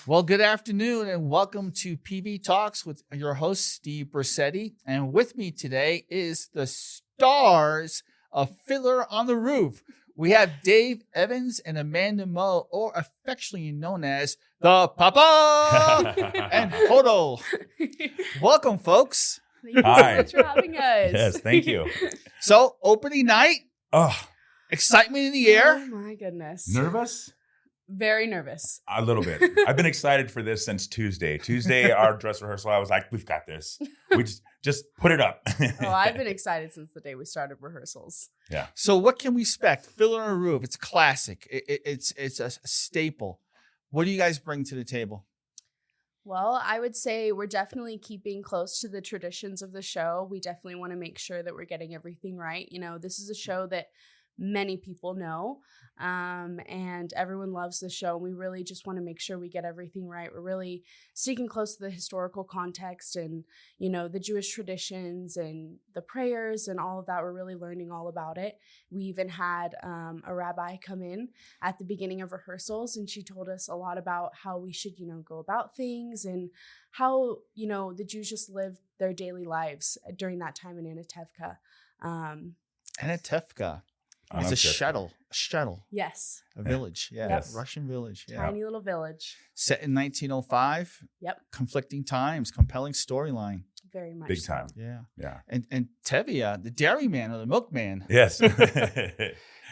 Well, good afternoon and welcome to PV Talks with your host, Steve Bracety. And with me today is the stars of Fiddler on the Roof. We have Dave Evans and Amanda Moe, or affectionately known as the Papa and Hodo. Welcome, folks. Thank you Hi. so much for having us. Yes, thank you. So, opening night, Oh, excitement in the air. Oh my goodness. nervous? Very nervous. A little bit. I've been excited for this since Tuesday. Tuesday, our dress rehearsal, I was like, we've got this. We just put it up. Oh, I've been excited since the day we started rehearsals. Yeah. So, what can we expect? Fiddler on the Roof. It's a classic. It's a staple. What do you guys bring to the table? Well, I would say we're definitely keeping close to the traditions of the show. We definitely want to make sure that we're getting everything right. You know, this is a show that many people know, and everyone loves the show. We really just want to make sure we get everything right. We're really sticking close to the historical context and, you know, the Jewish traditions and the prayers and all of that. We're really learning all about it. We even had a rabbi come in at the beginning of rehearsals, and she told us a lot about how we should, you know, go about things and how, you know, the Jews just live their daily lives during that time in Anatevka. Anatevka. It's a shtetl, Yes. a village. Yeah, Yes. Russian village. Yeah. Tiny little village. Set in 1905. Yep. Conflicting times, compelling storyline. Very much. Big so. time. Yeah. Yeah. And Tevye, the dairyman or the milkman, Yes.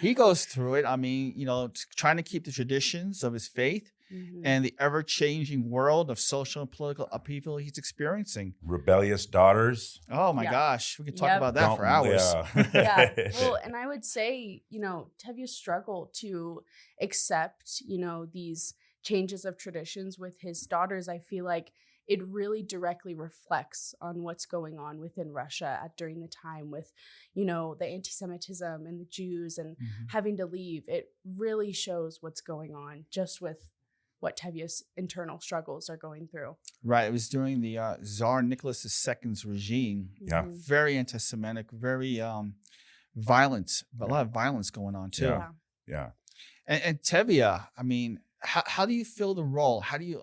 he goes through it. I mean, you know, trying to keep the traditions of his faith Mhm. and the ever-changing world of social and political upheaval he's experiencing. Rebellious daughters. Oh my Yeah. gosh, we could talk Yep. about that for hours. Yeah. Well, and I would say, you know, Tevye's struggle to accept, you know, these changes of traditions with his daughters, I feel like it really directly reflects on what's going on within Russia during the time with, you know, the anti-Semitism and the Jews and Mhm. having to leave. It really shows what's going on just with what Tevye's internal struggles are going through. Right. It was during the Tsar Nicholas II's regime. Yeah. Mhm. Very anti-Semitic, very violent, a lot of violence going on too. Yeah. Yeah. And Tevye, I mean, how do you fill the role? How do you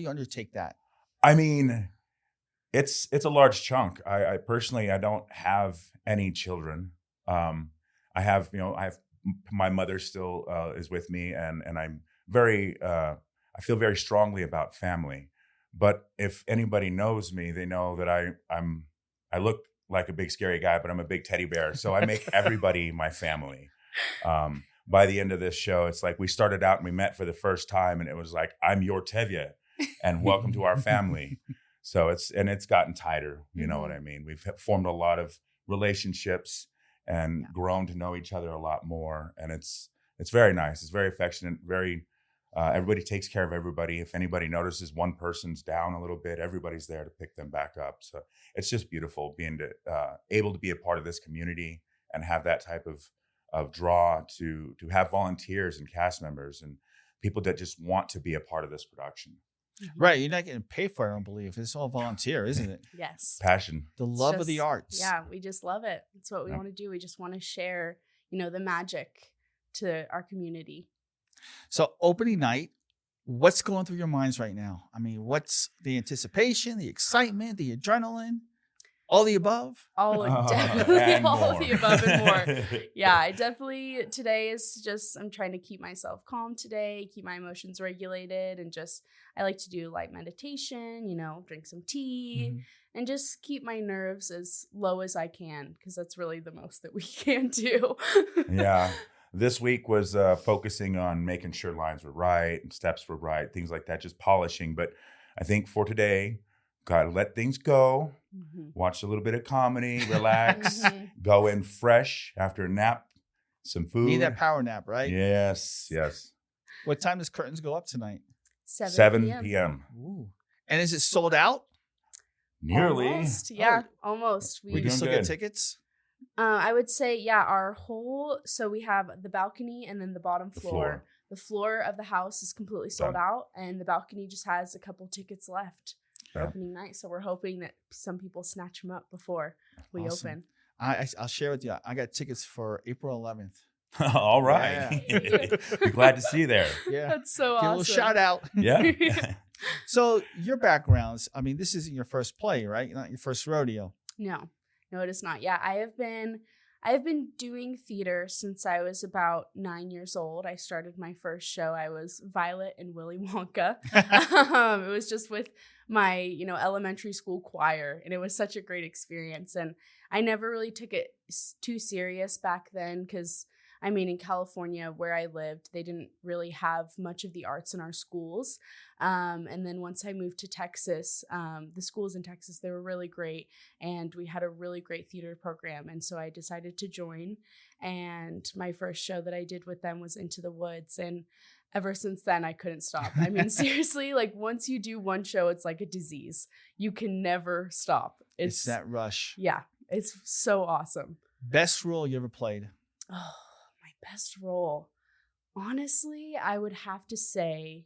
undertake that? I mean, it's a large chunk. I personally, I don't have any children. I have my mother still is with me, and I'm very, I feel very strongly about family. But if anybody knows me, they know that I look like a big scary guy, but I'm a big teddy bear. So I make everybody my family. By the end of this show, it's like we started out and we met for the first time, and it was like, I'm your Tevye, and welcome to our family. So it's gotten tighter. You know what I mean? We've formed a lot of relationships and grown to know each other a lot more, and it's very nice. It's very affectionate. Very everybody takes care of everybody. If anybody notices one person's down a little bit, everybody's there to pick them back up. So it's just beautiful being able to be a part of this community and have that type of draw to have volunteers and cast members and people that just want to be a part of this production. Right. You're not getting paid for it, I don't believe. It's all volunteer, isn't it? Yes. Passion. The love of the arts. Yeah, we just love it. It's what we Yeah. want to do. We just want to share, you know, the magic to our community. So opening night, what's going through your minds right now? I mean, what's the anticipation, the excitement, the adrenaline, all the above? Definitely and all of more. the above and more. Yeah, I definitely, today is just, I'm trying to keep myself calm today, keep my emotions regulated, and just, I like to do light meditation, you know, drink some tea, and just keep my nerves as low as I can, because that's really the most that we can do. Yeah. This week was focusing on making sure lines were right and steps were right, things like that, just polishing. But I think for today, gotta let things go, watch a little bit of comedy, relax, go in fresh after a nap, some food. Need that power nap, right? Yes, yes. What time does curtains go up tonight? 7 p.m. Ooh. And is it sold out? Nearly. Almost, yeah, almost. We We're can doing still good. get tickets? I would say, yeah, our whole, so we have the balcony and then the bottom The floor. floor. The floor of the house is completely sold Done. out, and the balcony just has a couple tickets left for Yeah. opening night. So we're hoping that some people snatch them up before we Awesome. open. I'll share with you. I got tickets for April 11th. All right. Be glad to see you there. Yeah. That's so Give awesome. a little shout out. Yeah. So your backgrounds, I mean, this isn't your first play, right? Not your first rodeo. No, it is not. Yeah, I have been doing theater since I was about 9 years old. I started my first show. I was Violet in Willy Wonka. It was just with my, elementary school choir, and it was such a great experience. And I never really took it too serious back then because, in California where I lived, they didn't really have much of the arts in our schools. And then once I moved to Texas, the schools in Texas, they were really great. And we had a really great theater program. And so I decided to join. And my first show that I did with them was Into the Woods. And ever since then, I couldn't stop. Seriously, like once you do one show, it's like a disease. You can never stop. It's that rush. Yeah, it's so awesome. Best role you ever played? Oh, my best role. Honestly, I would have to say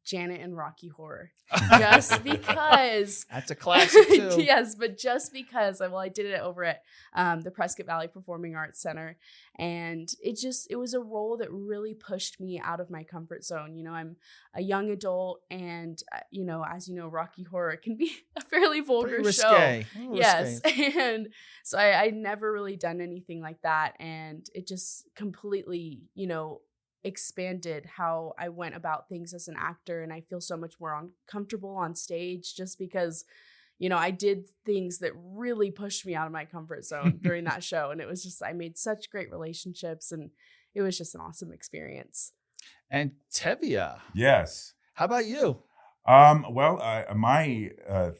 Janet in Rocky Horror. Just because. That's a classic too. Yes, but just because, I did it over at the Prescott Valley Performing Arts Center. And it was a role that really pushed me out of my comfort zone. I'm a young adult and, as you know, Rocky Horror can be a fairly vulgar show. Yes. And so I'd never really done anything like that. And it just completely, expanded how I went about things as an actor, and I feel so much more comfortable on stage just because, I did things that really pushed me out of my comfort zone during that show, and it was just I made such great relationships, and it was just an awesome experience. And Tevye, Yes. how about you? My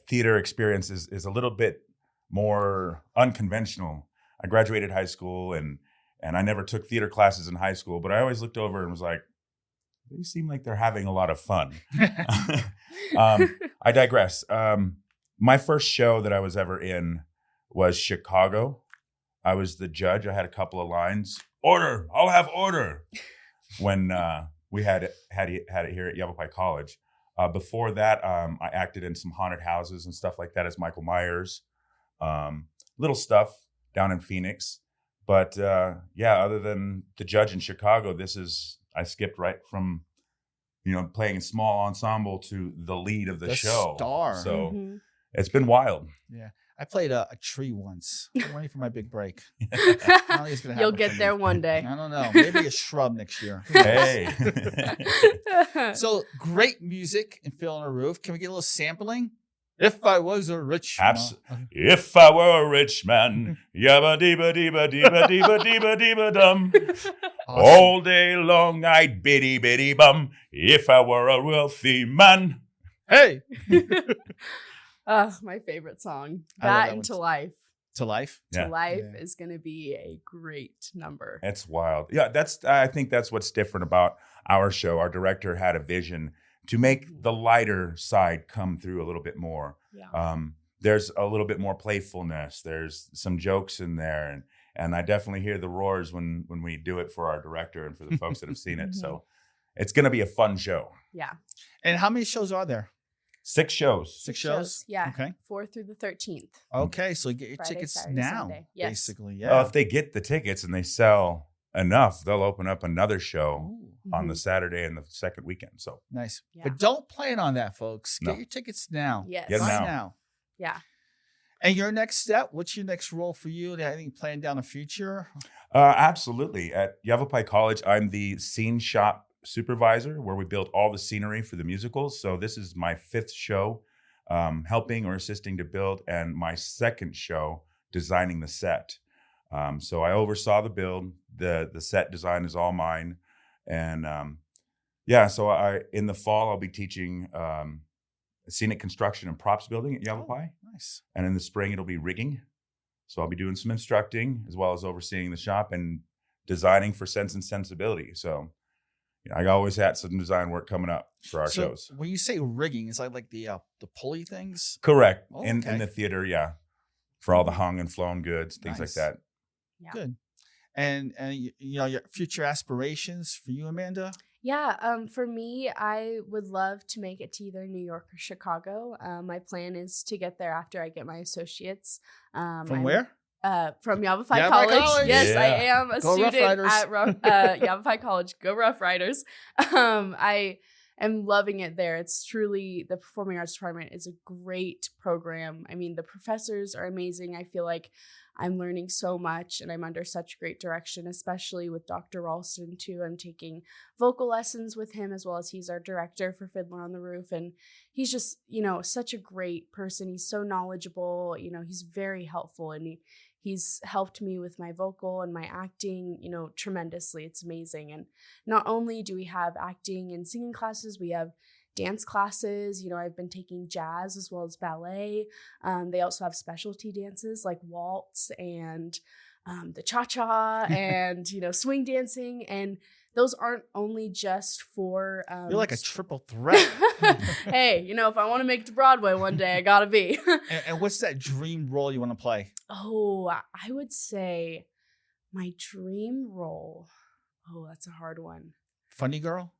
theater experience is a little bit more unconventional. I graduated high school and I never took theater classes in high school, but I always looked over and was like, they seem like they're having a lot of fun. I digress. My first show that I was ever in was Chicago. I was the judge. I had a couple of lines. Order! I'll have order! When we had it here at Yavapai College. Before that, I acted in some haunted houses and stuff like that as Michael Myers. Little stuff down in Phoenix. But other than the judge in Chicago, I skipped right from, playing a small ensemble to the lead of the show. Star. So it's been wild. Yeah. I played a tree once. I'm waiting for my big break. You'll get there one day. I don't know. Maybe a shrub next year. Hey. So great music in Fiddler on the Roof. Can we get a little sampling? If I was a rich man. If I were a rich man, yabba deeba deeba deeba deeba deeba deeba dum. Awesome. All day long I'd biddy biddy bum. If I were a wealthy man. Hey. My favorite song. That and To Life. To Life? Yeah. To Life is going to be a great number. It's wild. Yeah, I think that's what's different about our show. Our director had a vision to make the lighter side come through a little bit more. Yeah. There's a little bit more playfulness. There's some jokes in there. And I definitely hear the roars when we do it for our director and for the folks that have seen it. So it's going to be a fun show. Yeah. And how many shows are there? 6 shows. 6 shows? Yeah. Okay. 4 through the 13th. Okay. So you get your Friday, tickets Saturday, now, Sunday. Yes. basically. Yeah. Well, if they get the tickets and they sell enough, they'll open up another show on the Saturday and the second weekend. So nice. Yeah. But don't plan on that, folks. No. Get your tickets now. Yes. Get them Right now. now. Yeah. And your next step, what's your next role for you? Anything planned down the future? Absolutely. At Yavapai College, I'm the scene shop supervisor where we build all the scenery for the musicals. So this is my 5th show helping or assisting to build, and my 2nd show designing the set. So I oversaw the build. The set design is all mine. And so in the fall, I'll be teaching scenic construction and props building at Yavapai. Oh, nice. And in the spring, it'll be rigging. So I'll be doing some instructing as well as overseeing the shop and designing for Sense and Sensibility. So I always had some design work coming up for our shows. When you say rigging, is that like the pulley things? Correct. Oh, in the theater, yeah. For all the hung and flown goods, things like Nice. that. Yeah. Good. And your future aspirations for you, Amanda? Yeah, for me, I would love to make it to either New York or Chicago. My plan is to get there after I get my associates. From where? From Yavapai Yavapai College. College. Yes, Yeah. I am a Go Rough student Riders. at Yavapai College. Go Rough Riders. I am loving it there. It's truly, the Performing Arts Department is a great program. I mean, the professors are amazing. I feel like I'm learning so much and I'm under such great direction, especially with Dr. Ralston too. I'm taking vocal lessons with him, as well as he's our director for Fiddler on the Roof. And he's just, such a great person. He's so knowledgeable. He's very helpful, and he's helped me with my vocal and my acting, tremendously. It's amazing. And not only do we have acting and singing classes, we have dance classes. I've been taking jazz as well as ballet. They also have specialty dances like waltz and the cha-cha and, swing dancing. And those aren't only just for... You're like a triple threat. Hey, if I want to make it to Broadway one day, I gotta be. And what's that dream role you want to play? Oh, I would say my dream role. Oh, that's a hard one. Funny girl?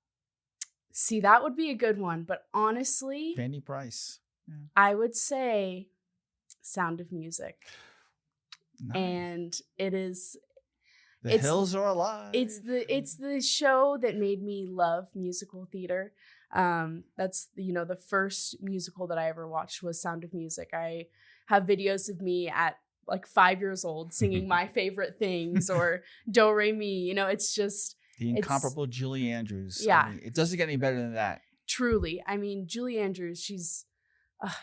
See, that would be a good one. But honestly, Fanny Price. Yeah. I would say Sound of Music. Nice. And it is... The Hills Are Alive. It's the show that made me love musical theater. That's the first musical that I ever watched was Sound of Music. I have videos of me at like 5 years old singing my favorite things or Do Re Mi. It's just the incomparable Julie Andrews. Yeah. I mean, it doesn't get any better than that. Truly. I mean, Julie Andrews, she's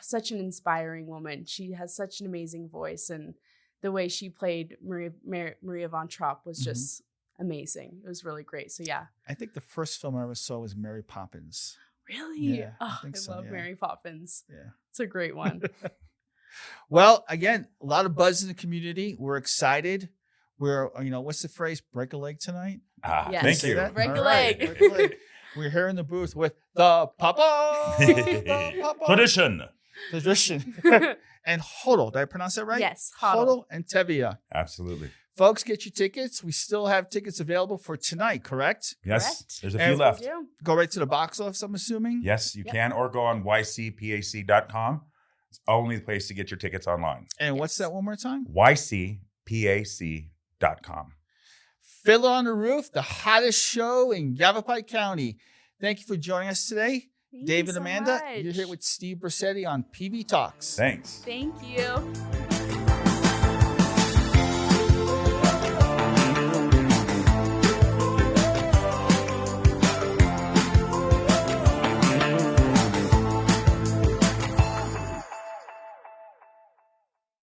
such an inspiring woman. She has such an amazing voice, and the way she played Maria von Trapp was just amazing. It was really great. So yeah. I think the first film I ever saw was Mary Poppins. Really? Yeah, I think so, love yeah. Mary Poppins. Yeah. It's a great one. Well, again, a lot of buzz in the community. We're excited. We're, what's the phrase? Break a leg tonight? Yes. Thank Say you. that? Break a All right, leg. break a leg. We're here in the booth with the Papa. Tradition. Tradition. And Hodel. Did I pronounce that right? Yes. Hodel. Hodel and Tevia. Absolutely. Folks, get your tickets. We still have tickets available for tonight, correct? Yes. Correct. There's a And- few left. We do. Go right to the box office, I'm assuming. Yes, you Yep. can, or go on ycpac.com. It's only the place to get your tickets online. And what's that one more time? ycpac.com. Fiddler on the Roof, the hottest show in Yavapai County. Thank you for joining us today. Thank David you so Amanda, much. you're here with Steve Bracety on PV Talks. Thanks. Thank you.